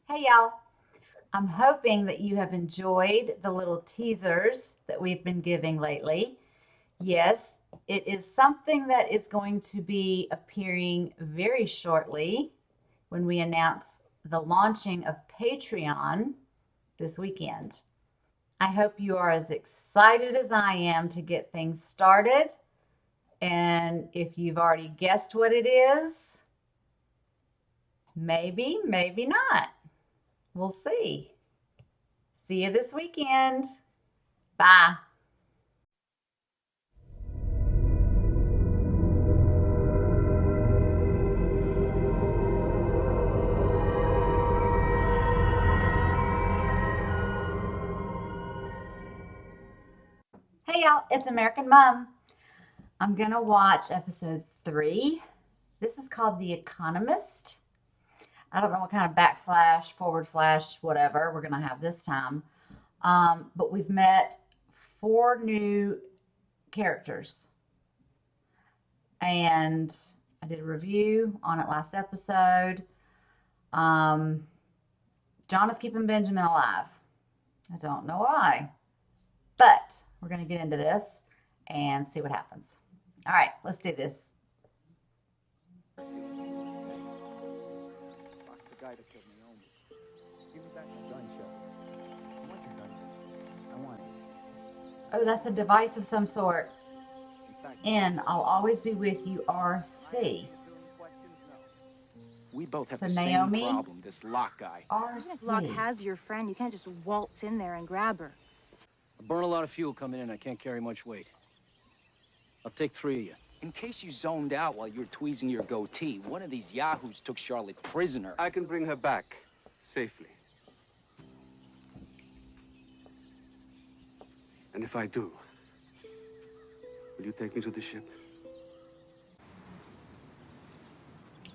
Hey y'all, I'm hoping that you have enjoyed the little teasers that we've been giving lately. Yes, it is something that is going to be appearing very shortly when we announce the launching of Patreon this weekend. I hope you are as excited as I am to get things started. And if you've already guessed what it is, maybe, maybe not. We'll see. See you this weekend. Bye. Hey y'all, it's American Mom. I'm gonna watch episode 3. This is called The Economist. I don't know what kind of backflash, forward flash, whatever we're gonna have this time. But we've met 4 new characters. And I did a review on it last episode. John is keeping Benjamin alive. I don't know why. But we're going to get into this and see what happens. All right, let's do this. Oh, that's a device of some sort. N, I'll always be with you, RC. We both have So the Naomi, same problem, this lock guy. Even if Locke RC. has your friend, you can't just waltz in there and grab her. I burn a lot of fuel coming in. I can't carry much weight. I'll take 3 of you. In case you zoned out while you were tweezing your goatee, one of these yahoos took Charlotte prisoner. I can bring her back safely. And if I do, will you take me to the ship?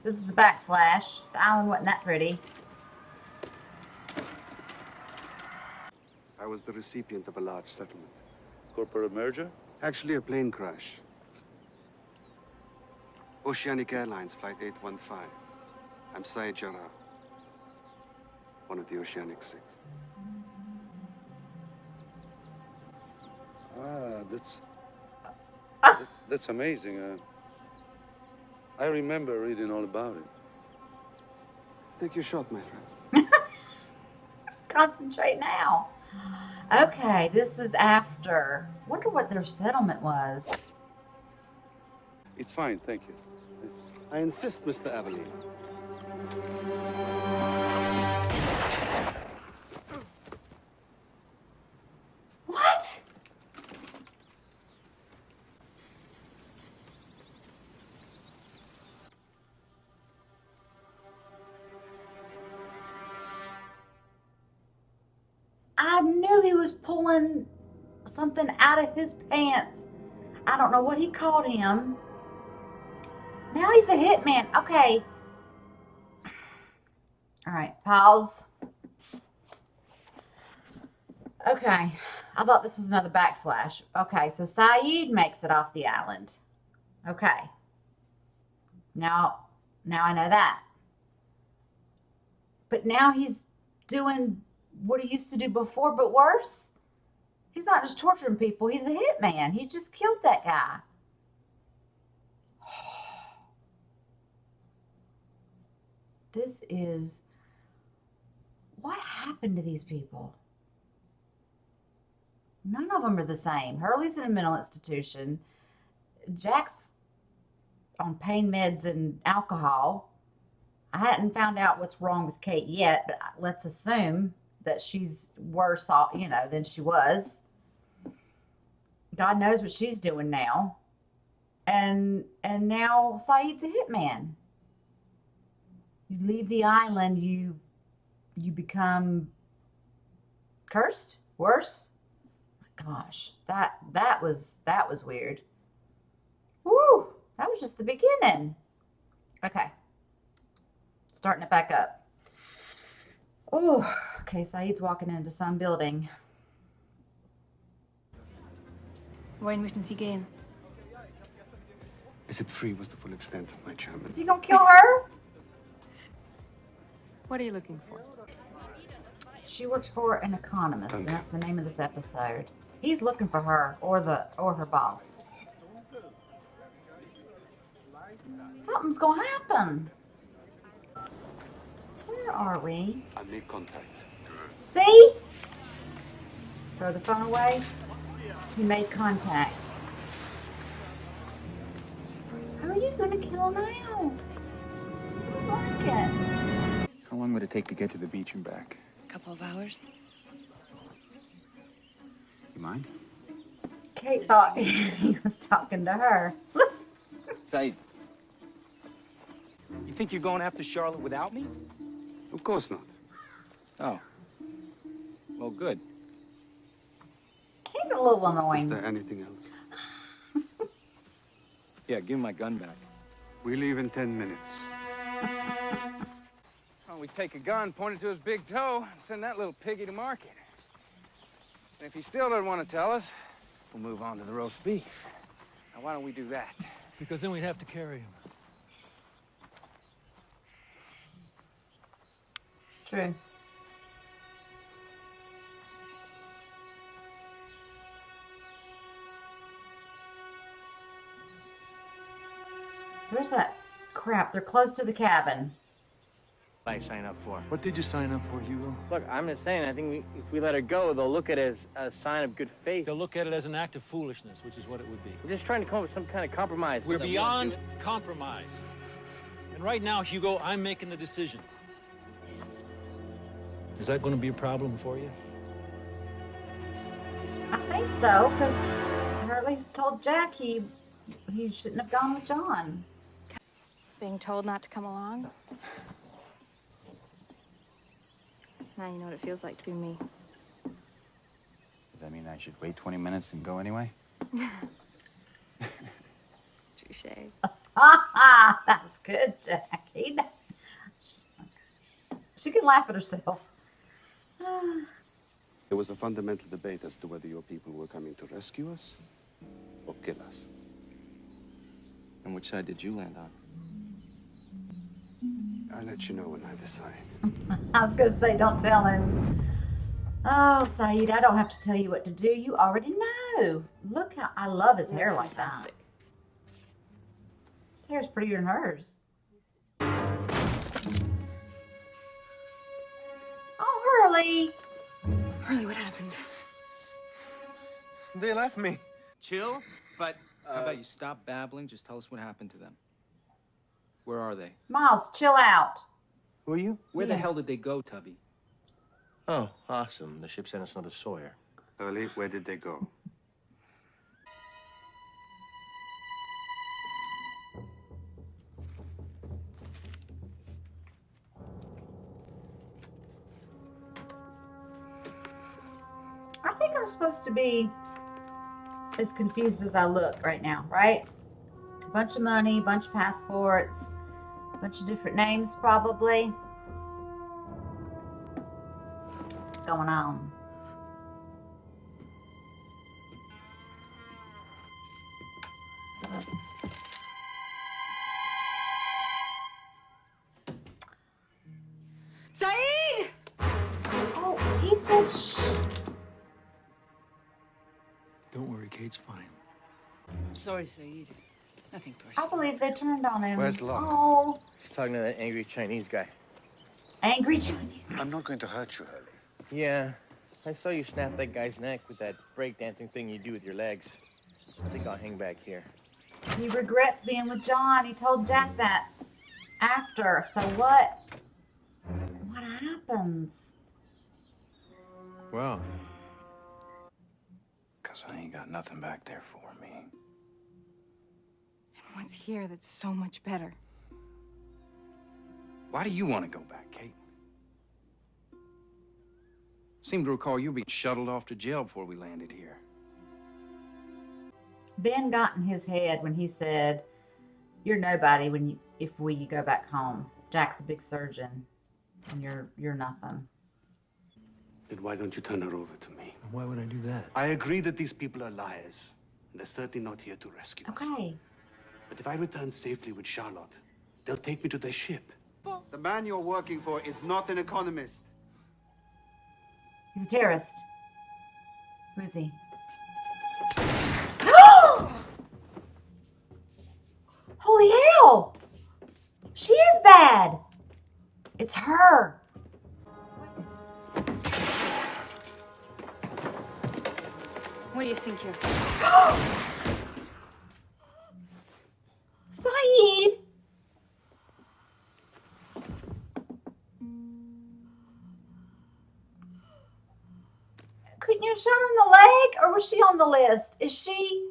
This is a backflash. The island wasn't that pretty. I was the recipient of a large settlement. Corporate merger? Actually, a plane crash. Oceanic Airlines Flight 815. I'm Syed Jarrah, one of the Oceanic Six. That's amazing. I remember reading all about it. Take your shot, my friend. Concentrate now. Okay, this is after. Wonder what their settlement was. It's fine, thank you. I insist, Mr. Aveline. What? I knew he was pulling something out of his pants. I don't know what he called him. Now he's a hitman. Okay. All right, pause. Okay, I thought this was another backflash. Okay, so Saeed makes it off the island. Okay. Now I know that. But now he's doing what he used to do before, but worse. He's not just torturing people, he's a hitman. He just killed that guy. This is... What happened to these people? None of them are the same. Hurley's in a mental institution. Jack's on pain meds and alcohol. I hadn't found out what's wrong with Kate yet, but let's assume that she's worse off, than she was. God knows what she's doing now. And now Saeed's a hitman. You leave the island, you become cursed, worse. My gosh, that was weird. Woo, that was just the beginning. Okay, starting it back up. Oh, okay, Saeed's walking into some building. Wohin möchten Sie gehen? Is it free was the full extent of my German. Is he gonna kill her? What are you looking for? She works for an economist, and that's the name of this episode. He's looking for her or her boss. Something's gonna happen. Where are we? I'll make contact. See? Throw the phone away. He made contact. How are you gonna kill now? I don't like it. How long would it take to get to the beach and back? Couple of hours. You mind? Kate thought he was talking to her. Said, you think you're going after Charlotte without me? Of course not. Oh. Well, good. He's a little Is annoying. there anything else? Yeah, give me my gun back. We leave in 10 minutes. Well, we take a gun, point it to his big toe, and send that little piggy to market. And if he still doesn't want to tell us, we'll move on to the roast beef. Now, why don't we do that? Because then we'd have to carry him. True. Where's that crap? They're close to the cabin. I sign up for. What did you sign up for, Hugo? Look, I'm just saying, I think if we let her go, they'll look at it as a sign of good faith. They'll look at it as an act of foolishness, which is what it would be. We're just trying to come up with some kind of compromise. We're That we beyond don't do compromise. And right now, Hugo, I'm making the decision. Is that going to be a problem for you? I think so, because Hurley told Jack he shouldn't have gone with John. Being told not to come along? Now you know what it feels like to be me. Does that mean I should wait 20 minutes and go anyway? Touche. That was good, Jackie. She can laugh at herself. There was a fundamental debate as to whether your people were coming to rescue us or kill us. And which side did you land on? I'll let you know when I decide. I was going to say, don't tell him. Oh, Saeed, I don't have to tell you what to do. You already know. Look how I love his hair like that. His hair's prettier than hers. Oh, Hurley. Hurley, what happened? They left me. Chill, but how about you stop babbling? Just tell us what happened to them. Where are they? Miles, chill out. Who are you? Where the Yeah. hell did they go, Tubby? Oh, awesome. The ship sent us another Sawyer. Early, where did they go? I think I'm supposed to be as confused as I look right now, right? A bunch of money, a bunch of passports, a bunch of different names probably. What's going on? Saeed! Oh, he said shh. Don't worry, Kate's fine. I'm sorry, Saeed. Nothing I personal. believe they turned on him. Where's Locke? Oh, She's talking to that angry Chinese guy. angry Chinese. I'm not going to hurt you, Hurley. Yeah, I saw you snap that guy's neck with that breakdancing thing you do with your legs. I think I'll hang back here. He regrets being with John. He told Jack that after. So what? What happens? Well, because I ain't got nothing back there for me. And what's here that's so much better? Why do you want to go back, Kate? Seem to recall you being shuttled off to jail before we landed here. Ben got in his head when he said, "You're nobody if we go back home. Jack's a big surgeon, and you're nothing." Then why don't you turn her over to me? Why would I do that? I agree that these people are liars. And they're certainly not here to rescue us. Okay. But if I return safely with Charlotte, they'll take me to their ship. The man you're working for is not an economist. He's a terrorist. Who is he? Holy hell! She is bad. It's her. What do you think you're... Saeed! Couldn't you have shot her in the leg, or was she on the list? Is she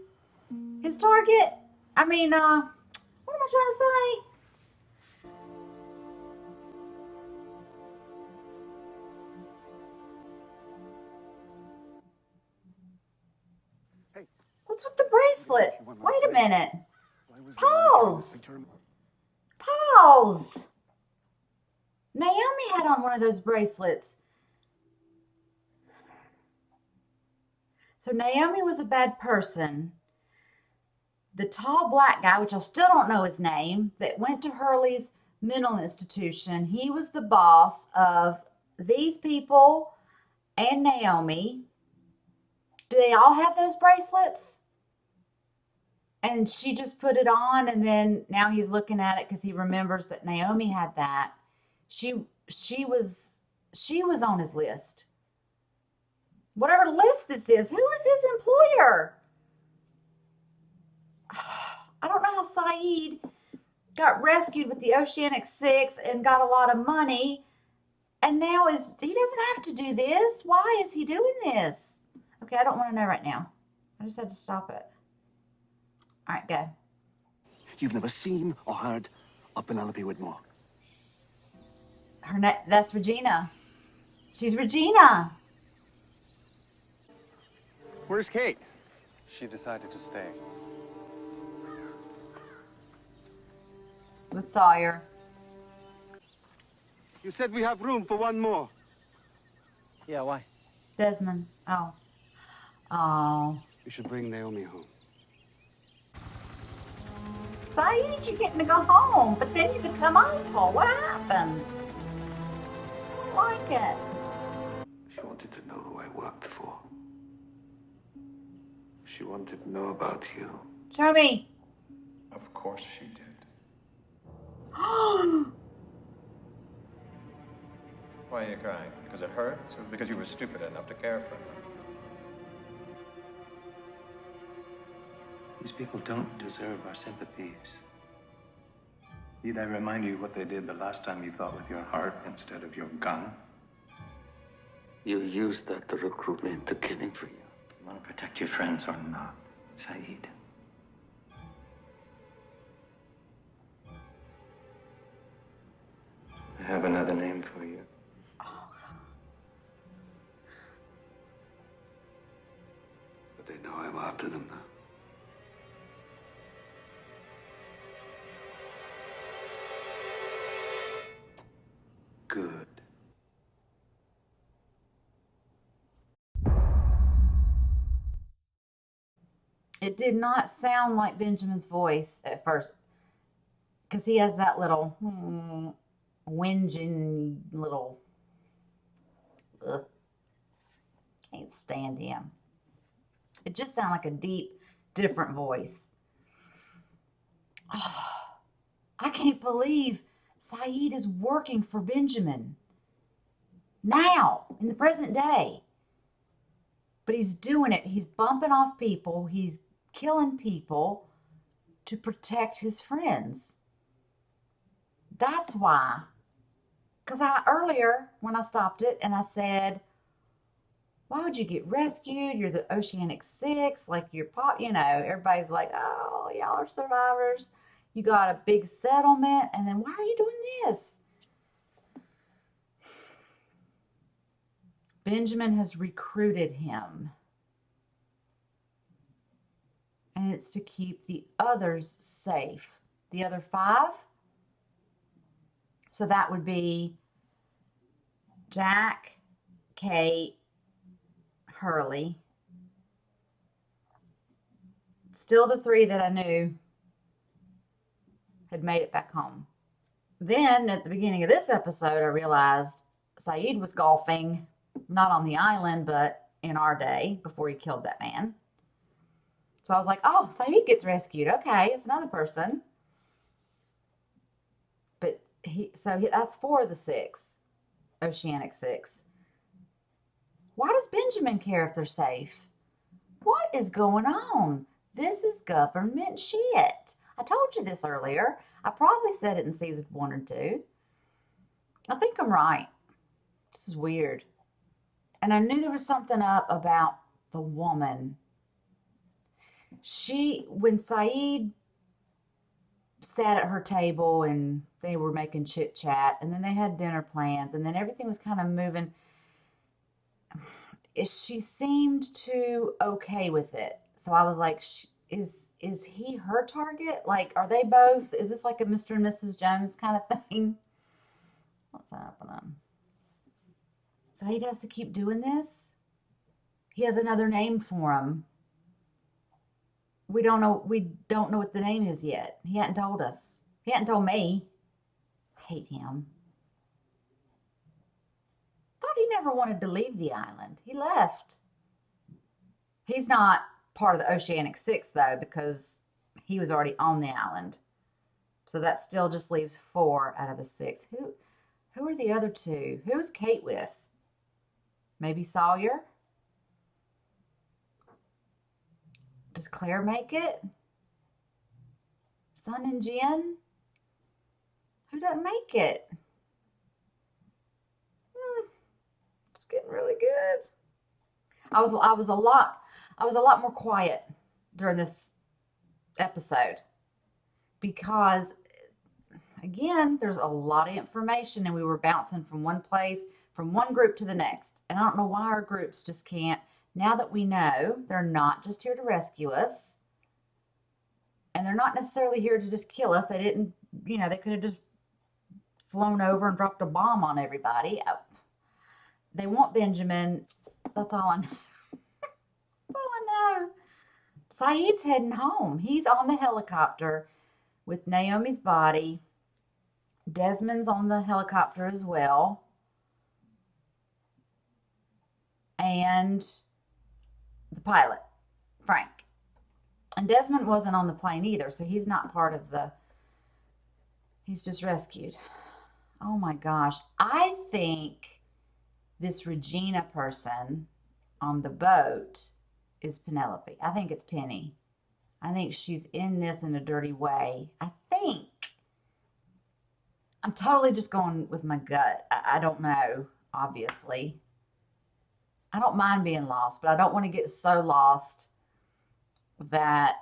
his target? I mean, what am I trying to say? Hey. What's with the bracelet? Wait a minute. Pause. Pause. Naomi had on one of those bracelets. So Naomi was a bad person. The tall black guy, which I still don't know his name, that went to Hurley's mental institution, he was the boss of these people and Naomi. Do they all have those bracelets? And she just put it on, and then now he's looking at it because he remembers that Naomi had that. She was on his list. Whatever list this is, who is his employer? I don't know how Saeed got rescued with the Oceanic 6 and got a lot of money, and now he doesn't have to do this. Why is he doing this? Okay, I don't want to know right now. I just had to stop it. All right, go. You've never seen or heard of Penelope Whitmore. That's Regina. She's Regina. Where's Kate? She decided to stay. With Sawyer. You said we have room for one more. Yeah, why? Desmond. Oh. Oh. You should bring Naomi home. Saeed, you're getting to go home, but then you become awful. What happened? I don't like it. She wanted to know who I worked for. She wanted to know about you. Show me. Of course she did. Why are you crying? Because it hurts, or because you were stupid enough to care for her? These people don't deserve our sympathies. Need I remind you what they did the last time you thought with your heart instead of your gun? You used that to recruit me into killing for you. You want to protect your friends or not, Saeed? I have another name for you. But they know I'm after them now. Good. It did not sound like Benjamin's voice at first, because he has that little whinging little. Ugh. Can't stand him. It just sounded like a deep, different voice. Oh, I can't believe Saeed is working for Benjamin now, in the present day. But he's doing it. He's bumping off people. He's killing people to protect his friends. That's why. Because earlier, when I stopped it and I said, why would you get rescued? You're the Oceanic 6. Like, you're everybody's like, oh, y'all are survivors. You got a big settlement. And then why are you doing this? Benjamin has recruited him. And it's to keep the others safe. The other 5? So that would be Jack, Kate, Hurley. Still the 3 that I knew had made it back home. Then at the beginning of this episode, I realized Saeed was golfing, not on the island, but in our day before he killed that man. So I was like, oh, Saeed gets rescued. Okay, it's another person. But that's 4 of the 6, Oceanic 6. Why does Benjamin care if they're safe? What is going on? This is government shit. I told you this earlier. I probably said it in season 1 or 2. I think I'm right. This is weird. And I knew there was something up about the woman. When Saeed sat at her table and they were making chit chat, and then they had dinner plans, and then everything was kind of moving, she seemed too okay with it. So I was like, is he her target? Like, are they both? Is this like a Mr. and Mrs. Jones kind of thing? What's happening? Saeed has to keep doing this? He has another name for him. We don't know what the name is yet. He hadn't told us. He hadn't told me. I hate him. Thought he never wanted to leave the island. He left. He's not part of the Oceanic 6 though, because he was already on the island. So that still just leaves 4 out of the 6. Who are the other 2? Who's Kate with? Maybe Sawyer? Does Claire make it? Sun and Jen? Who doesn't make it? It's getting really good. I was a lot more quiet during this episode because, again, there's a lot of information and we were bouncing from one place, from one group to the next. And I don't know why our groups just can't. Now that we know they're not just here to rescue us, and they're not necessarily here to just kill us. They didn't, they could have just flown over and dropped a bomb on everybody. They want Benjamin. That's all I know. That's all I know. Saeed's heading home. He's on the helicopter with Naomi's body. Desmond's on the helicopter as well. And the pilot, Frank. And Desmond wasn't on the plane either, so he's not part of he's just rescued. Oh my gosh. I think this Regina person on the boat is Penelope. I think it's Penny. I think she's in this in a dirty way. I think. I'm totally just going with my gut. I don't know, obviously. I don't mind being lost, but I don't want to get so lost that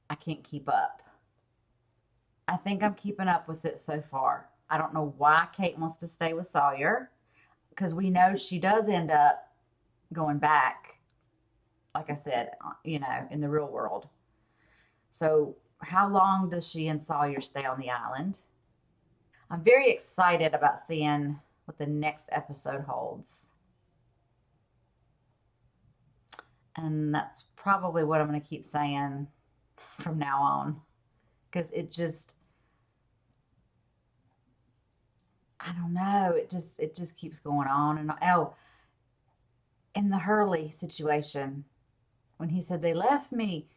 I can't keep up. I think I'm keeping up with it so far. I don't know why Kate wants to stay with Sawyer, because we know she does end up going back, like I said, in the real world. So how long does she and Sawyer stay on the island? I'm very excited about seeing what the next episode holds. And that's probably what I'm going to keep saying from now on. Because it just, I don't know, it just keeps going on. And in the Hurley situation, when he said they left me,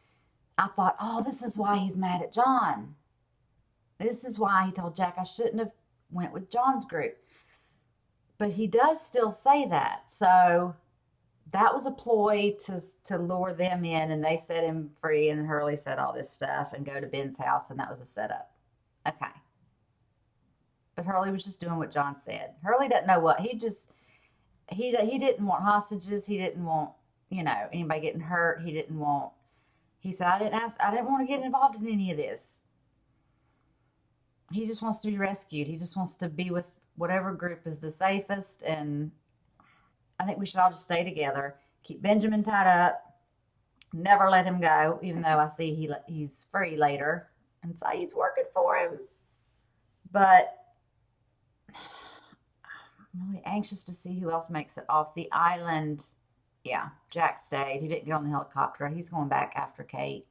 I thought, oh, this is why he's mad at John. This is why he told Jack I shouldn't have went with John's group. But he does still say that. So that was a ploy to lure them in, and they set him free, and Hurley said all this stuff and go to Ben's house, and that was a setup. Okay. But Hurley was just doing what John said. Hurley doesn't know what. He didn't want hostages. He didn't want, anybody getting hurt. He said, I didn't want to get involved in any of this. He just wants to be rescued. He just wants to be with whatever group is the safest, and I think we should all just stay together. Keep Benjamin tied up. Never let him go, even though I see he's free later. And Saeed's working for him. But I'm really anxious to see who else makes it off the island. Yeah, Jack stayed. He didn't get on the helicopter. He's going back after Kate.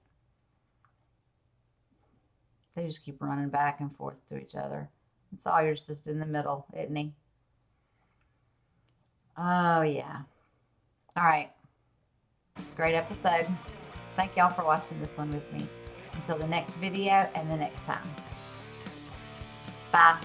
They just keep running back and forth to each other. Sawyer's just in the middle, isn't he? Oh, yeah. All right. Great episode. Thank y'all for watching this one with me. Until the next video and the next time. Bye.